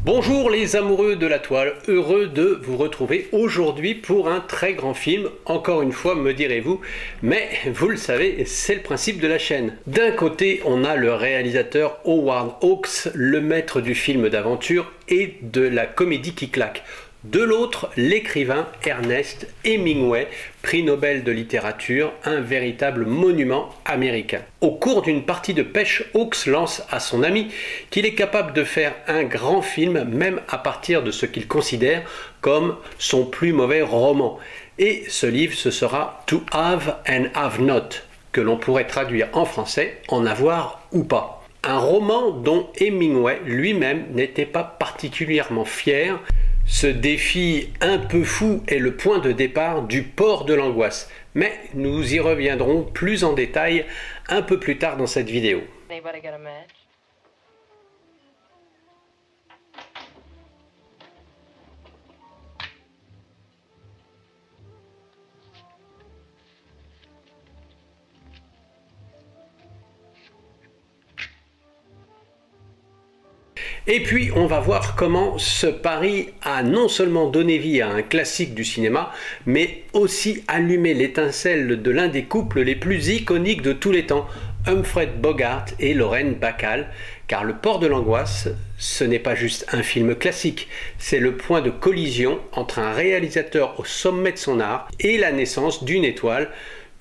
Bonjour les amoureux de la toile, heureux de vous retrouver aujourd'hui pour un très grand film, encore une fois me direz-vous, mais vous le savez, c'est le principe de la chaîne. D'un côté, on a le réalisateur Howard Hawks, le maître du film d'aventure et de la comédie qui claque. De l'autre, l'écrivain Ernest Hemingway, prix Nobel de littérature, un véritable monument américain. Au cours d'une partie de pêche, Hawks lance à son ami qu'il est capable de faire un grand film, même à partir de ce qu'il considère comme son plus mauvais roman. Et ce livre, ce sera To Have and Have Not, que l'on pourrait traduire en français en avoir ou pas. Un roman dont Hemingway lui-même n'était pas particulièrement fier. Ce défi un peu fou est le point de départ du port de l'angoisse, mais nous y reviendrons plus en détail un peu plus tard dans cette vidéo. Et puis on va voir comment ce pari a non seulement donné vie à un classique du cinéma, mais aussi allumé l'étincelle de l'un des couples les plus iconiques de tous les temps, Humphrey Bogart et Lauren Bacall, car Le Port de l'Angoisse, ce n'est pas juste un film classique, c'est le point de collision entre un réalisateur au sommet de son art et la naissance d'une étoile.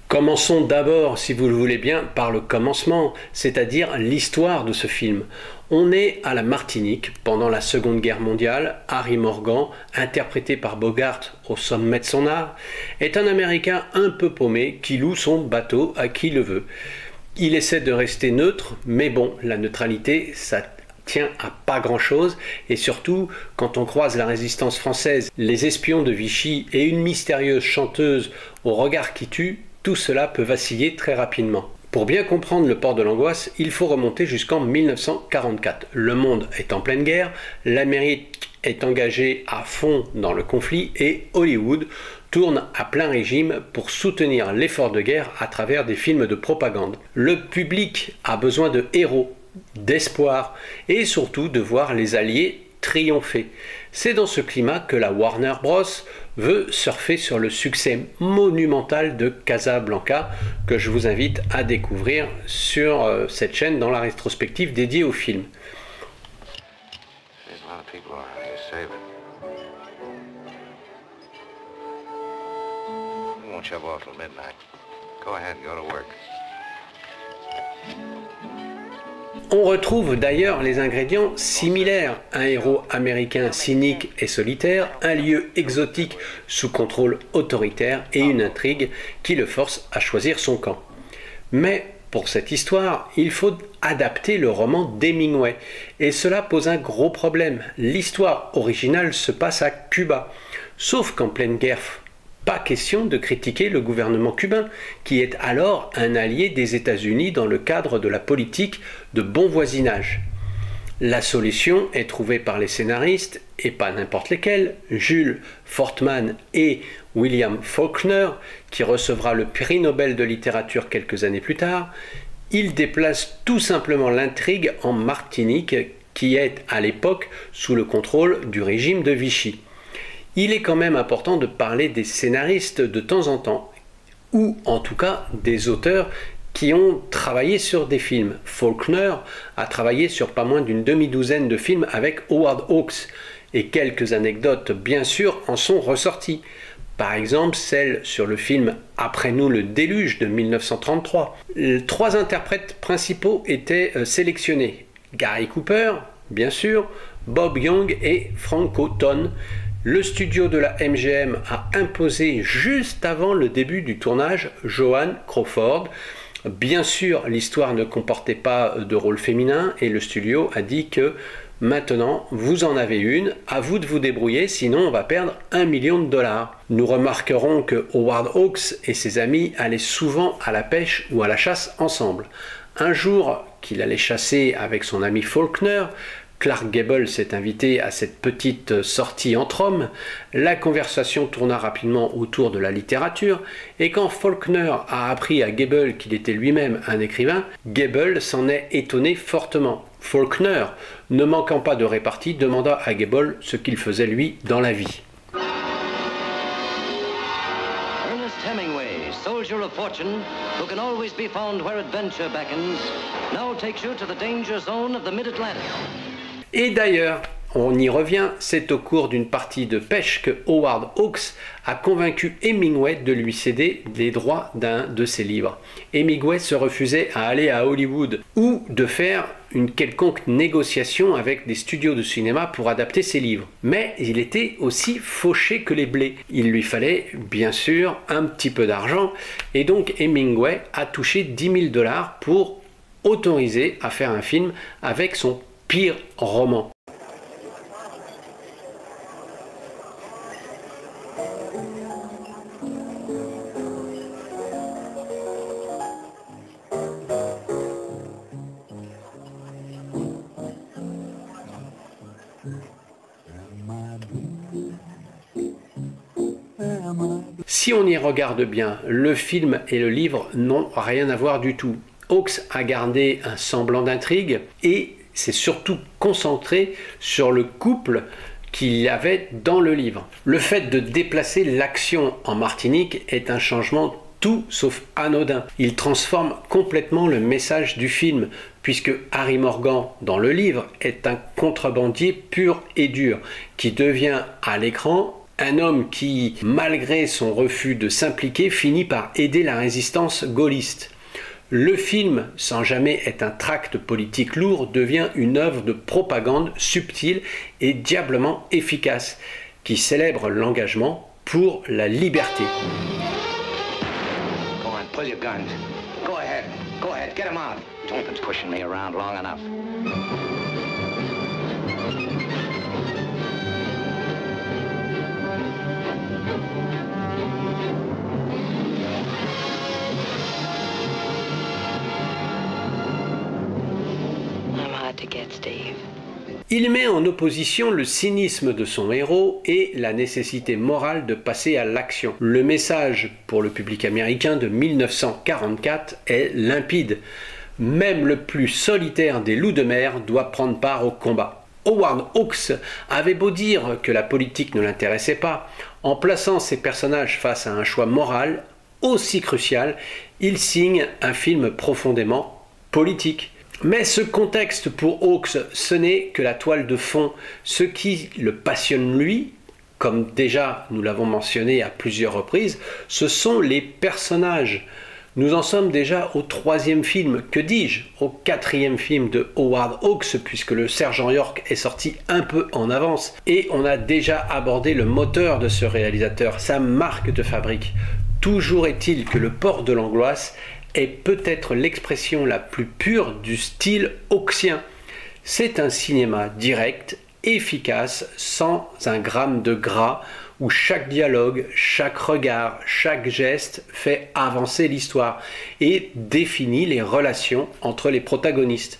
Commençons d'abord, si vous le voulez bien, par le commencement, c'est-à-dire l'histoire de ce film. On est à la Martinique pendant la Seconde Guerre mondiale. Harry Morgan, interprété par Bogart au sommet de son art, est un Américain un peu paumé qui loue son bateau à qui le veut. Il essaie de rester neutre, mais bon, la neutralité, ça tient à pas grand-chose, et surtout, quand on croise la résistance française, les espions de Vichy et une mystérieuse chanteuse au regard qui tue, tout cela peut vaciller très rapidement. Pour bien comprendre Le Port de l'Angoisse, il faut remonter jusqu'en 1944. Le monde est en pleine guerre, l'Amérique est engagée à fond dans le conflit et Hollywood tourne à plein régime pour soutenir l'effort de guerre à travers des films de propagande. Le public a besoin de héros, d'espoir et surtout de voir les Alliés triompher. C'est dans ce climat que la Warner Bros veut surfer sur le succès monumental de Casablanca que je vous invite à découvrir sur cette chaîne dans la rétrospective dédiée au film. On retrouve d'ailleurs les ingrédients similaires, un héros américain cynique et solitaire, un lieu exotique sous contrôle autoritaire et une intrigue qui le force à choisir son camp. Mais pour cette histoire, il faut adapter le roman d'Hemingway et cela pose un gros problème. L'histoire originale se passe à Cuba, sauf qu'en pleine guerre, pas question de critiquer le gouvernement cubain, qui est alors un allié des États-Unis dans le cadre de la politique de bon voisinage. La solution est trouvée par les scénaristes, et pas n'importe lesquels, Jules Fortman et William Faulkner, qui recevra le prix Nobel de littérature quelques années plus tard. Ils déplacent tout simplement l'intrigue en Martinique, qui est à l'époque sous le contrôle du régime de Vichy. Il est quand même important de parler des scénaristes de temps en temps, ou en tout cas des auteurs qui ont travaillé sur des films. Faulkner a travaillé sur pas moins d'une demi-douzaine de films avec Howard Hawks, et quelques anecdotes bien sûr en sont ressorties. Par exemple celle sur le film Après nous le déluge de 1933. Trois interprètes principaux étaient sélectionnés. Gary Cooper, bien sûr, Bob Young et Frank Houghton. Le studio de la MGM a imposé juste avant le début du tournage Joan Crawford. Bien sûr, l'histoire ne comportait pas de rôle féminin et le studio a dit que maintenant vous en avez une, à vous de vous débrouiller, sinon on va perdre $1 million. Nous remarquerons que Howard Hawks et ses amis allaient souvent à la pêche ou à la chasse ensemble. Un jour qu'il allait chasser avec son ami Faulkner, Clark Gable s'est invité à cette petite sortie entre hommes, la conversation tourna rapidement autour de la littérature, et quand Faulkner a appris à Gable qu'il était lui-même un écrivain, Gable s'en est étonné fortement. Faulkner, ne manquant pas de répartie, demanda à Gable ce qu'il faisait lui dans la vie. Ernest Hemingway, soldier of fortune, who can always be found where adventure beckons, now takes you to the danger zone of the mid-Atlantic. Et d'ailleurs, on y revient, c'est au cours d'une partie de pêche que Howard Hawks a convaincu Hemingway de lui céder les droits d'un de ses livres. Hemingway se refusait à aller à Hollywood ou de faire une quelconque négociation avec des studios de cinéma pour adapter ses livres. Mais il était aussi fauché que les blés. Il lui fallait bien sûr un petit peu d'argent et donc Hemingway a touché 10 000 $ pour autoriser à faire un film avec son pire roman. Si on y regarde bien, le film et le livre n'ont rien à voir du tout. Hawks a gardé un semblant d'intrigue et s'est surtout concentré sur le couple qu'il y avait dans le livre. Le fait de déplacer l'action en Martinique est un changement tout sauf anodin. Il transforme complètement le message du film, puisque Harry Morgan, dans le livre, est un contrebandier pur et dur, qui devient à l'écran un homme qui, malgré son refus de s'impliquer, finit par aider la résistance gaulliste. Le film, sans jamais être un tract politique lourd, devient une œuvre de propagande subtile et diablement efficace, qui célèbre l'engagement pour la liberté. Go on, pull your guns. Go ahead, get him out. Don't been pushing me around long enough. Il met en opposition le cynisme de son héros et la nécessité morale de passer à l'action. Le message pour le public américain de 1944 est limpide. Même le plus solitaire des loups de mer doit prendre part au combat. Howard Hawks avait beau dire que la politique ne l'intéressait pas, en plaçant ses personnages face à un choix moral aussi crucial, il signe un film profondément politique. Mais ce contexte pour Hawks, ce n'est que la toile de fond. Ce qui le passionne lui, comme déjà nous l'avons mentionné à plusieurs reprises, ce sont les personnages. Nous en sommes déjà au 3e film, que dis-je, au 4e film de Howard Hawks, puisque le Sergent York est sorti un peu en avance. Et on a déjà abordé le moteur de ce réalisateur, sa marque de fabrique. Toujours est-il que Le Port de l'Angoisse est peut-être l'expression la plus pure du style hawksien. C'est un cinéma direct, efficace, sans un gramme de gras, où chaque dialogue, chaque regard, chaque geste fait avancer l'histoire et définit les relations entre les protagonistes.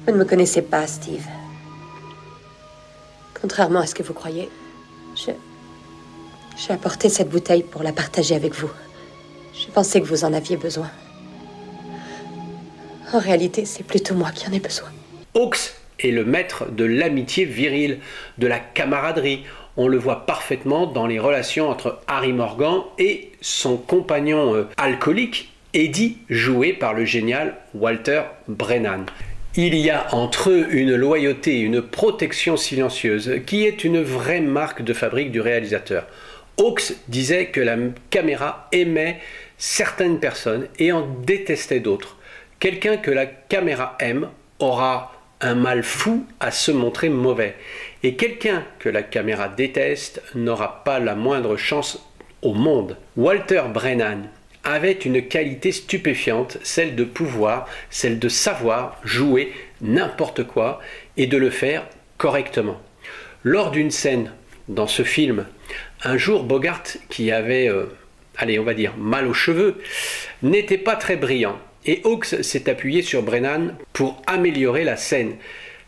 Vous ne me connaissez pas, Steve. Contrairement à ce que vous croyez, j'ai apporté cette bouteille pour la partager avec vous. Je pensais que vous en aviez besoin. En réalité, c'est plutôt moi qui en ai besoin. Hawks est le maître de l'amitié virile, de la camaraderie. On le voit parfaitement dans les relations entre Harry Morgan et son compagnon alcoolique, Eddie, joué par le génial Walter Brennan. Il y a entre eux une loyauté, une protection silencieuse, qui est une vraie marque de fabrique du réalisateur. Hawks disait que la caméra aimait certaines personnes et en détestait d'autres. Quelqu'un que la caméra aime aura un mal fou à se montrer mauvais. Et quelqu'un que la caméra déteste n'aura pas la moindre chance au monde. Walter Brennan avait une qualité stupéfiante, celle de pouvoir, celle de savoir jouer n'importe quoi et de le faire correctement. Lors d'une scène dans ce film, un jour Bogart, qui avait, on va dire, mal aux cheveux, n'était pas très brillant. Et Hawks s'est appuyé sur Brennan pour améliorer la scène.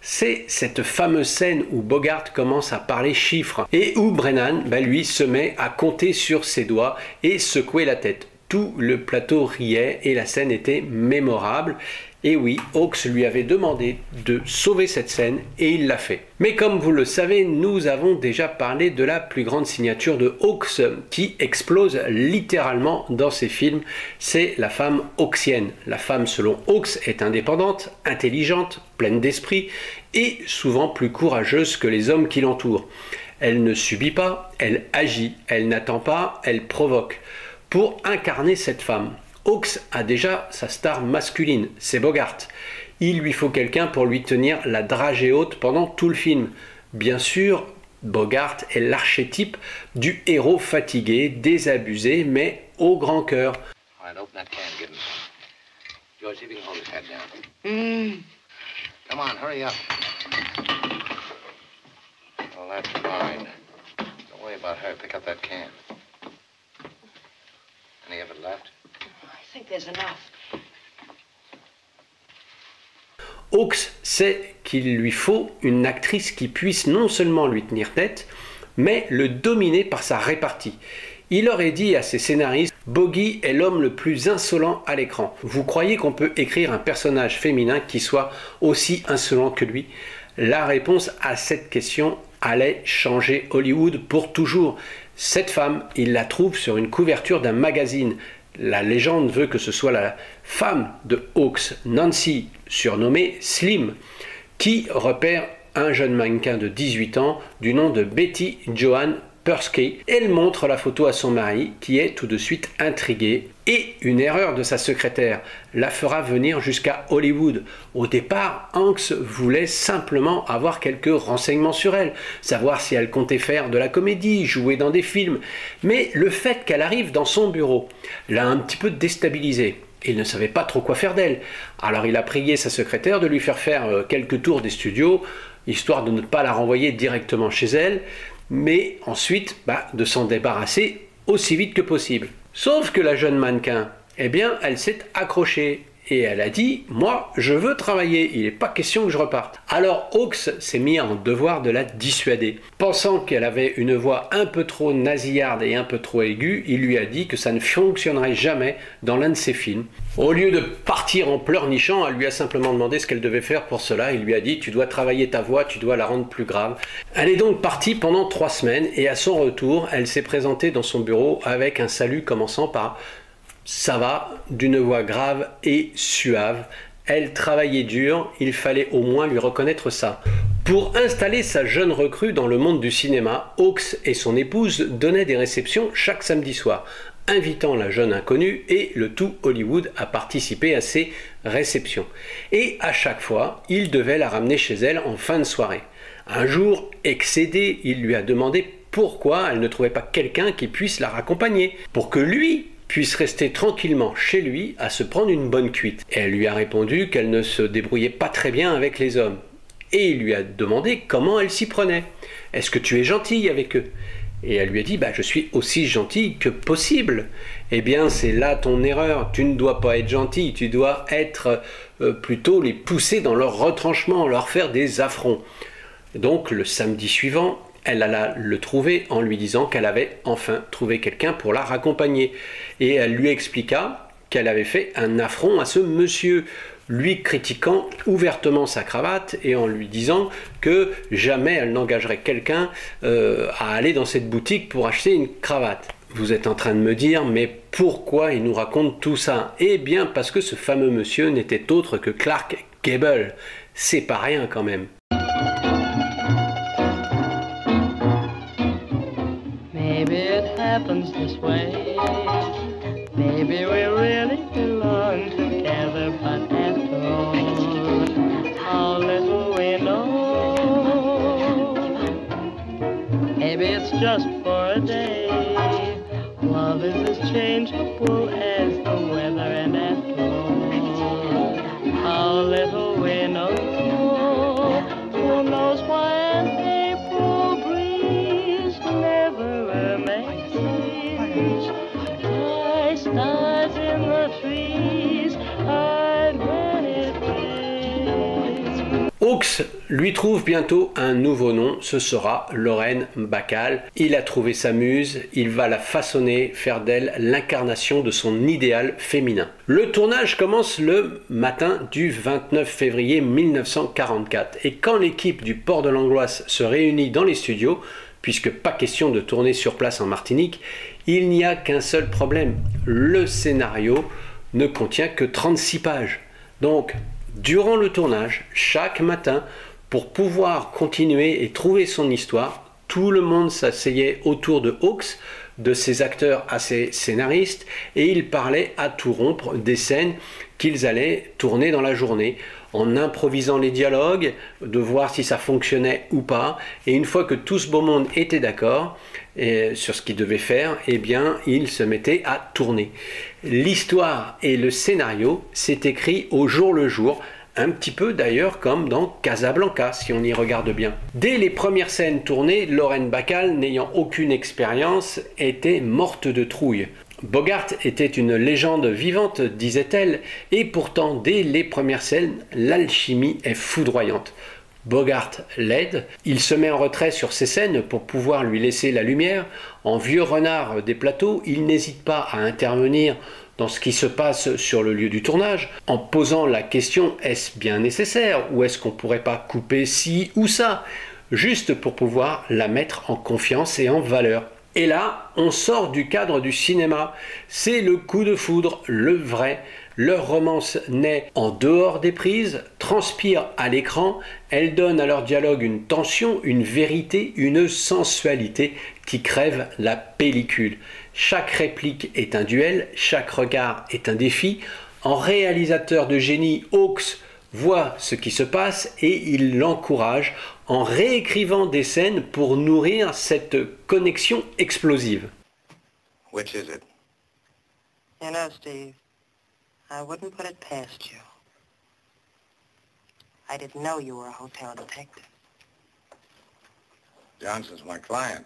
C'est cette fameuse scène où Bogart commence à parler chiffres et où Brennan, lui, se met à compter sur ses doigts et secouer la tête. tout le plateau riait et la scène était mémorable. Et oui, Hawks lui avait demandé de sauver cette scène et il l'a fait. Mais comme vous le savez, nous avons déjà parlé de la plus grande signature de Hawks qui explose littéralement dans ses films, c'est la femme hawksienne. La femme selon Hawks est indépendante, intelligente, pleine d'esprit et souvent plus courageuse que les hommes qui l'entourent. Elle ne subit pas, elle agit, elle n'attend pas, elle provoque. Pour incarner cette femme, Hawks a déjà sa star masculine, c'est Bogart. Il lui faut quelqu'un pour lui tenir la dragée haute pendant tout le film. Bien sûr, Bogart est l'archétype du héros fatigué, désabusé, mais au grand cœur. Come on, hurry up. Well, that's fine. Don't worry about her. Pick up that can. Any of it left? I think there's enough. Hawks sait qu'il lui faut une actrice qui puisse non seulement lui tenir tête, mais le dominer par sa répartie. Il aurait dit à ses scénaristes « Bogey est l'homme le plus insolent à l'écran. Vous croyez qu'on peut écrire un personnage féminin qui soit aussi insolent que lui ?» La réponse à cette question allait changer Hollywood pour toujours. Cette femme, il la trouve sur une couverture d'un magazine. La légende veut que ce soit la femme de Hawks, Nancy, surnommée Slim, qui repère un jeune mannequin de 18 ans du nom de Betty Joan Persky. Elle montre la photo à son mari qui est tout de suite intrigué et une erreur de sa secrétaire la fera venir jusqu'à Hollywood. Au départ, Hanks voulait simplement avoir quelques renseignements sur elle, savoir si elle comptait faire de la comédie, jouer dans des films, mais le fait qu'elle arrive dans son bureau l'a un petit peu déstabilisé. Il ne savait pas trop quoi faire d'elle. Alors il a prié sa secrétaire de lui faire quelques tours des studios, histoire de ne pas la renvoyer directement chez elle, mais ensuite de s'en débarrasser aussi vite que possible. Sauf que la jeune mannequin, eh bien, elle s'est accrochée et elle a dit « Moi, je veux travailler, il n'est pas question que je reparte ». Alors Hawks s'est mis en devoir de la dissuader. Pensant qu'elle avait une voix un peu trop nasillarde et un peu trop aiguë, il lui a dit que ça ne fonctionnerait jamais dans l'un de ses films. Au lieu de partir en pleurnichant, elle lui a simplement demandé ce qu'elle devait faire pour cela. Il lui a dit « Tu dois travailler ta voix, tu dois la rendre plus grave ». Elle est donc partie pendant 3 semaines et à son retour, elle s'est présentée dans son bureau avec un salut commençant par « Ça va », d'une voix grave et suave. Elle travaillait dur, il fallait au moins lui reconnaître ça. Pour installer sa jeune recrue dans le monde du cinéma, Hawks et son épouse donnaient des réceptions chaque samedi soir, invitant la jeune inconnue et le tout Hollywood à participer à ces réceptions. Et à chaque fois, il devait la ramener chez elle en fin de soirée. Un jour, excédé, il lui a demandé pourquoi elle ne trouvait pas quelqu'un qui puisse la raccompagner, pour que lui puisse rester tranquillement chez lui à se prendre une bonne cuite. Et elle lui a répondu qu'elle ne se débrouillait pas très bien avec les hommes. Et il lui a demandé comment elle s'y prenait. « Est-ce que tu es gentille avec eux ?» Et elle lui a dit « Je suis aussi gentille que possible. » Eh bien, c'est là ton erreur. Tu ne dois pas être gentille, tu dois être plutôt les pousser dans leur retranchement, leur faire des affronts. Donc, le samedi suivant, elle alla le trouver en lui disant qu'elle avait enfin trouvé quelqu'un pour la raccompagner. Et elle lui expliqua qu'elle avait fait un affront à ce monsieur, lui critiquant ouvertement sa cravate et en lui disant que jamais elle n'engagerait quelqu'un à aller dans cette boutique pour acheter une cravate. Vous êtes en train de me dire, mais pourquoi il nous raconte tout ça? Eh bien parce que ce fameux monsieur n'était autre que Clark Gable. C'est pas rien quand même. Maybe it happens this way. Maybe we really belong together, but after all, how little we know. Maybe it's just for a day. Love is as changeable as the weather, and after all, how little we know. Who knows why an April breeze never makes stars in the trees hide when it rains. Hawks lui trouve bientôt un nouveau nom, ce sera Lauren Bacall. Il a trouvé sa muse, il va la façonner, faire d'elle l'incarnation de son idéal féminin. Le tournage commence le matin du 29 février 1944 et quand l'équipe du Port de l'Angoisse se réunit dans les studios, puisque pas question de tourner sur place en Martinique, il n'y a qu'un seul problème, le scénario ne contient que 36 pages. Donc, durant le tournage, chaque matin, pour pouvoir continuer et trouver son histoire, tout le monde s'asseyait autour de Hawks, de ses acteurs à ses scénaristes, et ils parlaient à tout rompre des scènes qu'ils allaient tourner dans la journée, en improvisant les dialogues, de voir si ça fonctionnait ou pas, et une fois que tout ce beau monde était d'accord sur ce qu'il devait faire, eh bien, ils se mettaient à tourner. L'histoire et le scénario, c'est écrit au jour le jour, un petit peu d'ailleurs comme dans Casablanca, si on y regarde bien. Dès les premières scènes tournées, Lauren Bacall, n'ayant aucune expérience, était morte de trouille. Bogart était une légende vivante, disait-elle, et pourtant, dès les premières scènes, l'alchimie est foudroyante. Bogart l'aide, il se met en retrait sur ces scènes pour pouvoir lui laisser la lumière. En vieux renard des plateaux, il n'hésite pas à intervenir dans ce qui se passe sur le lieu du tournage, en posant la question « est-ce bien nécessaire ?» ou « est-ce qu'on pourrait pas couper ci ou ça ?» juste pour pouvoir la mettre en confiance et en valeur. Et là, on sort du cadre du cinéma. C'est le coup de foudre, le vrai. Leur romance naît en dehors des prises, transpire à l'écran. Elle donne à leur dialogue une tension, une vérité, une sensualité qui crève la pellicule. Chaque réplique est un duel, chaque regard est un défi. En réalisateur de génie, Hawks voit ce qui se passe et il l'encourage en réécrivant des scènes pour nourrir cette connexion explosive. Which is it? You know, Steve, I wouldn't put it past you. I didn't know you were a hotel detective. Johnson's my client.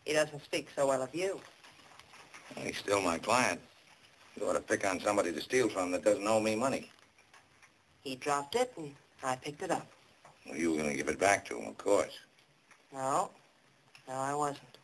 He doesn't speak so well of you. He's still my client. You ought to pick on somebody to steal from that doesn't owe me money. He dropped it, and I picked it up. Well, you were going to give it back to him, of course. No, I wasn't.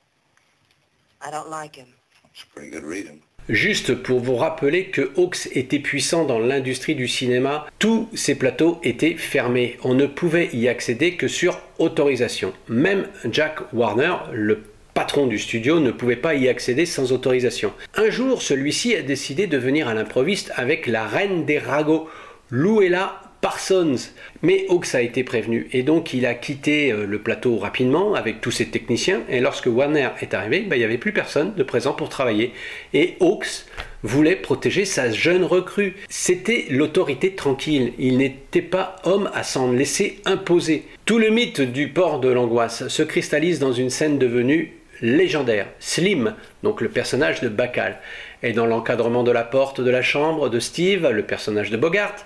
I don't like him. That's a pretty good reason. Juste pour vous rappeler que Hawks était puissant dans l'industrie du cinéma, tous ces plateaux étaient fermés. On ne pouvait y accéder que sur autorisation. Même Jack Warner, le patron du studio, ne pouvait pas y accéder sans autorisation. Un jour, celui-ci a décidé de venir à l'improviste avec la reine des ragots, Louella Parsons. Mais Hawks a été prévenu et donc il a quitté le plateau rapidement avec tous ses techniciens et lorsque Warner est arrivé, il n'y avait plus personne de présent pour travailler. Et Hawks voulait protéger sa jeune recrue. C'était l'autorité tranquille, il n'était pas homme à s'en laisser imposer. Tout le mythe du port de l'Angoisse se cristallise dans une scène devenue légendaire. Slim, donc le personnage de Bacall, est dans l'encadrement de la porte de la chambre de Steve, le personnage de Bogart.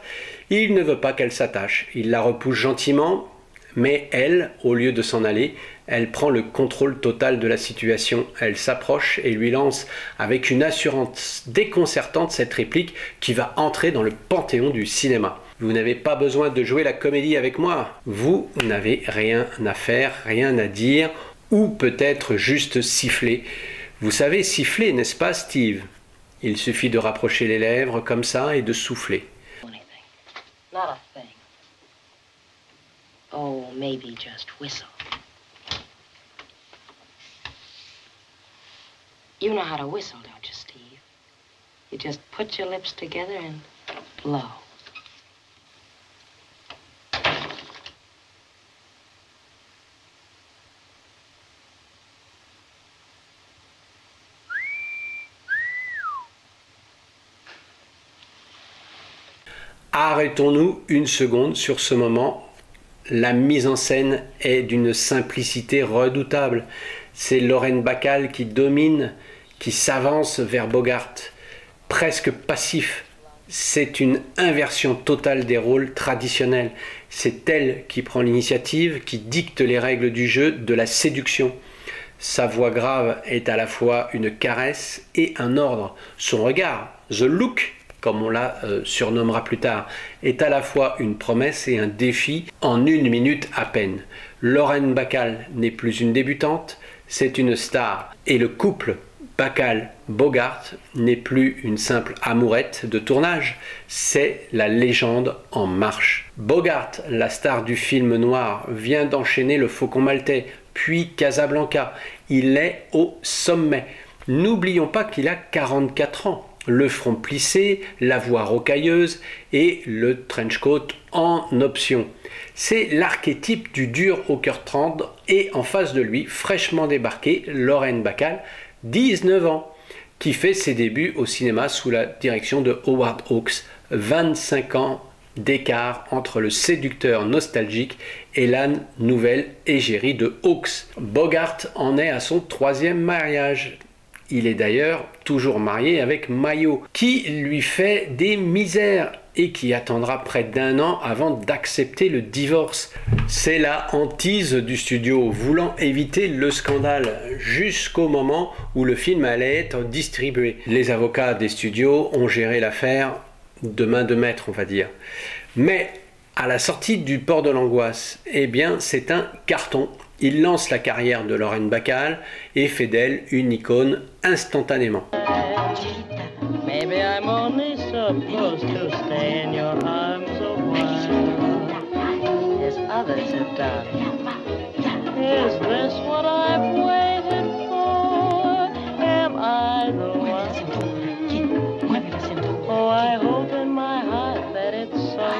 Il ne veut pas qu'elle s'attache. Il la repousse gentiment, mais elle, au lieu de s'en aller, elle prend le contrôle total de la situation. Elle s'approche et lui lance avec une assurance déconcertante cette réplique qui va entrer dans le panthéon du cinéma. Vous n'avez pas besoin de jouer la comédie avec moi. Vous n'avez rien à faire, rien à dire, ou peut-être juste siffler. Vous savez siffler, n'est-ce pas, Steve? Il suffit de rapprocher les lèvres comme ça et de souffler. Not a thing. Oh, maybe just whistle. You know how to whistle, don't you, Steve? You just put your lips together and blow. Arrêtons-nous une seconde sur ce moment. La mise en scène est d'une simplicité redoutable. C'est Lauren Bacall qui domine, qui s'avance vers Bogart, presque passif. C'est une inversion totale des rôles traditionnels. C'est elle qui prend l'initiative, qui dicte les règles du jeu de la séduction. Sa voix grave est à la fois une caresse et un ordre. Son regard, the look, comme on la surnommera plus tard, est à la fois une promesse et un défi en 1 minute à peine. Lauren Bacall n'est plus une débutante, c'est une star. Et le couple Bacall-Bogart n'est plus une simple amourette de tournage, c'est la légende en marche. Bogart, la star du film noir, vient d'enchaîner Le Faucon Maltais, puis Casablanca. Il est au sommet. N'oublions pas qu'il a 44 ans. Le front plissé, la voix rocailleuse et le trench coat en option. C'est l'archétype du dur au cœur tendre et en face de lui, fraîchement débarqué, Lauren Bacall, 19 ans, qui fait ses débuts au cinéma sous la direction de Howard Hawks. 25 ans d'écart entre le séducteur nostalgique et l'âne nouvelle égérie de Hawks. Bogart en est à son 3e mariage. Il est d'ailleurs toujours marié avec Mayo, qui lui fait des misères et qui attendra près d'1 an avant d'accepter le divorce. C'est la hantise du studio, voulant éviter le scandale jusqu'au moment où le film allait être distribué. Les avocats des studios ont géré l'affaire de main de maître, on va dire. Mais à la sortie du Port de l'Angoisse, eh bien c'est un carton. Il lance la carrière de Lauren Bacall et fait d'elle une icône instantanément. Maybe I'm only supposed to stay in your arms a while, as others have done. Is this what I've waited for? Am I the one? Oh, I hope in my heart that it's so,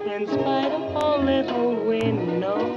in spite of how little we know.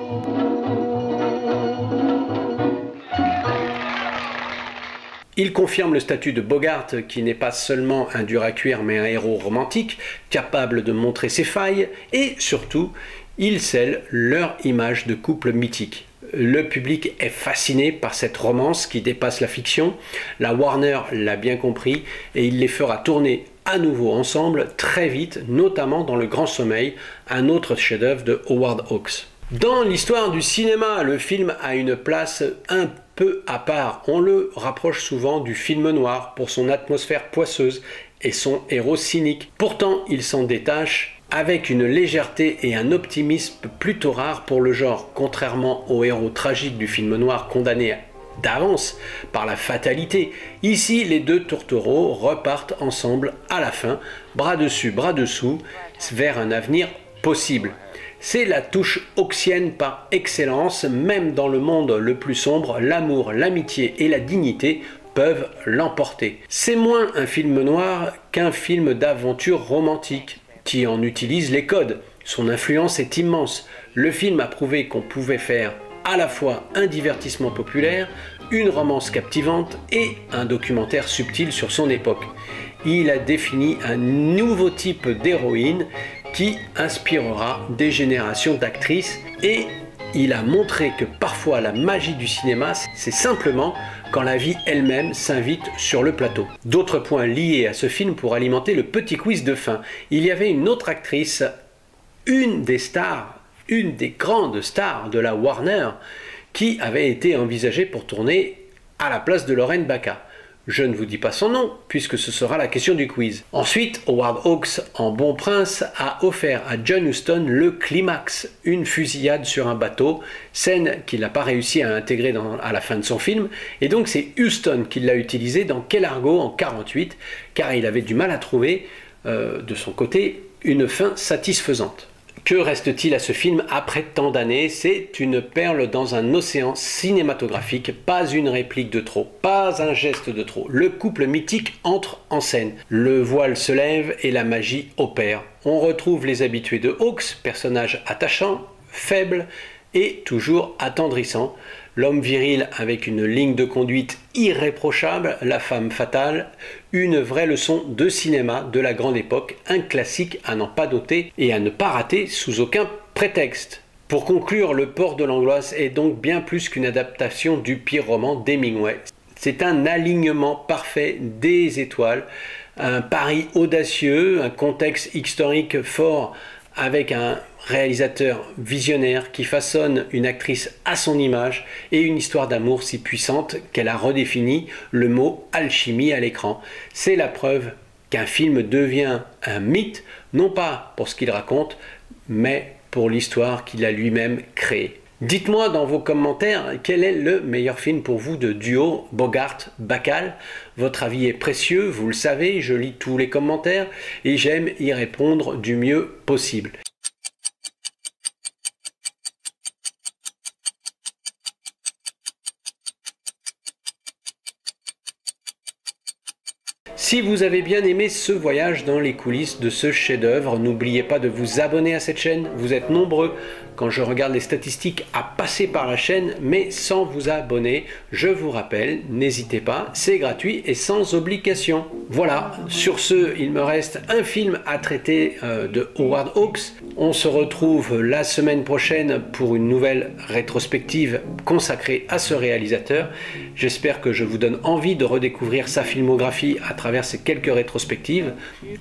Il confirme le statut de Bogart, qui n'est pas seulement un dur à cuire, mais un héros romantique, capable de montrer ses failles, et surtout, il scelle leur image de couple mythique. Le public est fasciné par cette romance qui dépasse la fiction. La Warner l'a bien compris, et il les fera tourner à nouveau ensemble très vite, notamment dans Le Grand Sommeil, un autre chef-d'œuvre de Howard Hawks. Dans l'histoire du cinéma, le film a une place un peu à part. On le rapproche souvent du film noir pour son atmosphère poisseuse et son héros cynique. Pourtant, il s'en détache avec une légèreté et un optimisme plutôt rares pour le genre, contrairement au héros tragique du film noir condamné d'avance par la fatalité. Ici, les deux tourtereaux repartent ensemble à la fin, bras dessus, bras dessous, vers un avenir possible. C'est la touche hawksienne par excellence, même dans le monde le plus sombre, l'amour, l'amitié et la dignité peuvent l'emporter. C'est moins un film noir qu'un film d'aventure romantique, qui en utilise les codes. Son influence est immense. Le film a prouvé qu'on pouvait faire à la fois un divertissement populaire, une romance captivante et un documentaire subtil sur son époque. Il a défini un nouveau type d'héroïne qui inspirera des générations d'actrices et il a montré que parfois la magie du cinéma, c'est simplement quand la vie elle-même s'invite sur le plateau. D'autres points liés à ce film pour alimenter le petit quiz de fin. Il y avait une autre actrice, une des grandes stars de la Warner, qui avait été envisagée pour tourner à la place de Lauren Bacall. Je ne vous dis pas son nom, puisque ce sera la question du quiz. Ensuite, Howard Hawks, en bon prince, a offert à John Huston le climax, une fusillade sur un bateau, scène qu'il n'a pas réussi à intégrer à la fin de son film, et donc c'est Huston qui l'a utilisé dans Quel Argo en 1948, car il avait du mal à trouver, de son côté, une fin satisfaisante. Que reste-t-il à ce film après tant d'années? C'est une perle dans un océan cinématographique, pas une réplique de trop, pas un geste de trop. Le couple mythique entre en scène. Le voile se lève et la magie opère. On retrouve les habitués de Hawks, personnage attachant, faible et toujours attendrissant. L'homme viril avec une ligne de conduite irréprochable, la femme fatale, une vraie leçon de cinéma de la grande époque, un classique à n'en pas douter et à ne pas rater sous aucun prétexte. Pour conclure, Le Port de l'Angoisse est donc bien plus qu'une adaptation du pire roman d'Hemingway. C'est un alignement parfait des étoiles, un pari audacieux, un contexte historique fort avec un réalisateur visionnaire qui façonne une actrice à son image et une histoire d'amour si puissante qu'elle a redéfini le mot alchimie à l'écran. C'est la preuve qu'un film devient un mythe, non pas pour ce qu'il raconte, mais pour l'histoire qu'il a lui-même créée. Dites-moi dans vos commentaires quel est le meilleur film pour vous de duo Bogart-Bacall. Votre avis est précieux, vous le savez, je lis tous les commentaires et j'aime y répondre du mieux possible. Si vous avez bien aimé ce voyage dans les coulisses de ce chef-d'œuvre, n'oubliez pas de vous abonner à cette chaîne. Vous êtes nombreux, quand je regarde les statistiques, à passer par la chaîne, mais sans vous abonner. Je vous rappelle, n'hésitez pas, c'est gratuit et sans obligation. Voilà, sur ce, il me reste un film à traiter de Howard Hawks. On se retrouve la semaine prochaine pour une nouvelle rétrospective consacrée à ce réalisateur. J'espère que je vous donne envie de redécouvrir sa filmographie à travers ces quelques rétrospectives.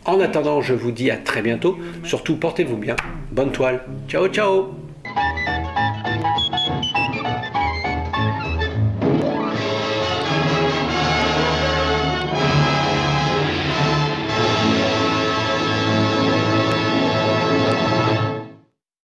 En attendant, je vous dis à très bientôt. Surtout, portez-vous bien. Bonne toile. Ciao, ciao!